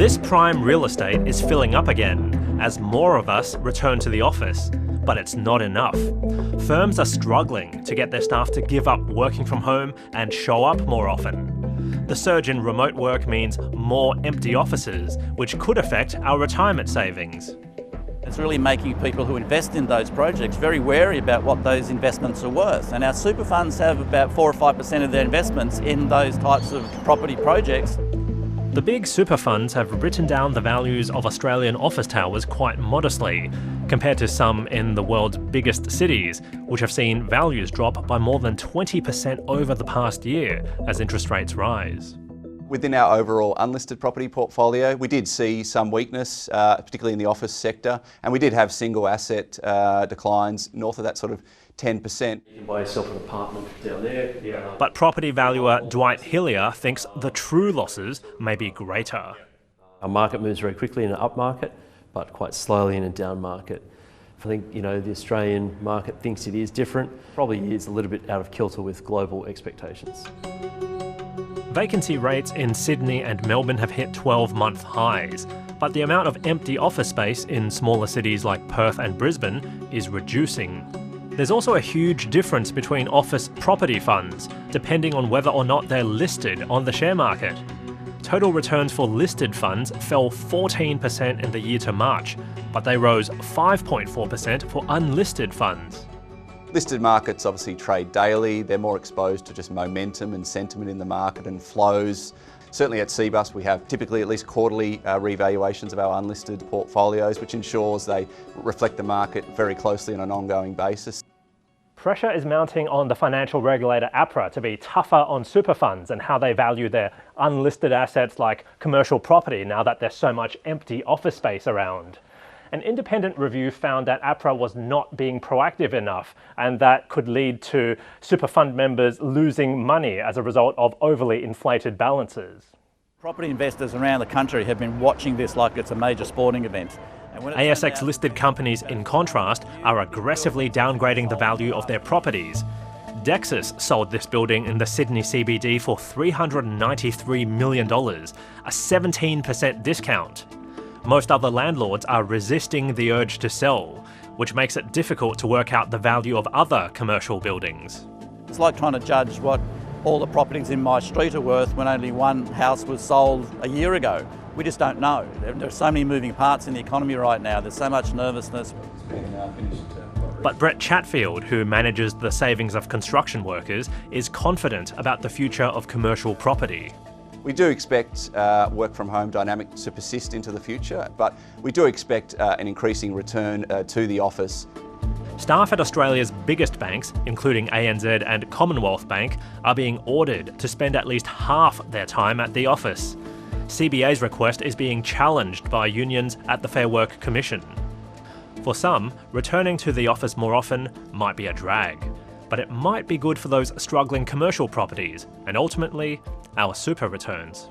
This prime real estate is filling up again as more of us return to the office, but it's not enough. Firms are struggling to get their staff to give up working from home and show up more often. The surge in remote work means more empty offices, which could affect our retirement savings. It's really making people who invest in those projects very wary about what those investments are worth. And our super funds have about 4 or 5% of their investments in those types of property projects. The big super funds have written down the values of Australian office towers quite modestly, compared to some in the world's biggest cities, which have seen values drop by more than 20% over the past year as interest rates rise. Within our overall unlisted property portfolio, we did see some weakness, particularly in the office sector, and we did have single asset declines north of that sort of 10%. You can buy yourself an apartment down there. Yeah. But property valuer Dwight Hillier thinks the true losses may be greater. Our market moves very quickly in an up market, but quite slowly in a down market. I think, the Australian market thinks it is different, probably is a little bit out of kilter with global expectations. Vacancy rates in Sydney and Melbourne have hit 12-month highs, but the amount of empty office space in smaller cities like Perth and Brisbane is reducing. There's also a huge difference between office property funds, depending on whether or not they're listed on the share market. Total returns for listed funds fell 14% in the year to March, but they rose 5.4% for unlisted funds. Listed markets obviously trade daily. They're more exposed to just momentum and sentiment in the market and flows. Certainly at Cbus we have typically at least quarterly revaluations of our unlisted portfolios, which ensures they reflect the market very closely on an ongoing basis. Pressure is mounting on the financial regulator APRA to be tougher on super funds and how they value their unlisted assets like commercial property now that there's so much empty office space around. An independent review found that APRA was not being proactive enough, and that could lead to super fund members losing money as a result of overly inflated balances. Property investors around the country have been watching this like it's a major sporting event. ASX-listed companies, in contrast, are aggressively downgrading the value of their properties. Dexus sold this building in the Sydney CBD for $393 million, a 17% discount. Most other landlords are resisting the urge to sell, which makes it difficult to work out the value of other commercial buildings. It's like trying to judge what all the properties in my street are worth when only one house was sold a year ago. We just don't know. There are so many moving parts in the economy right now. There's so much nervousness. But Brett Chatfield, who manages the savings of construction workers, is confident about the future of commercial property. We do expect work from home dynamic to persist into the future, but we do expect an increasing return to the office. Staff at Australia's biggest banks, including ANZ and Commonwealth Bank, are being ordered to spend at least half their time at the office. CBA's request is being challenged by unions at the Fair Work Commission. For some, returning to the office more often might be a drag, but it might be good for those struggling commercial properties and ultimately our super returns.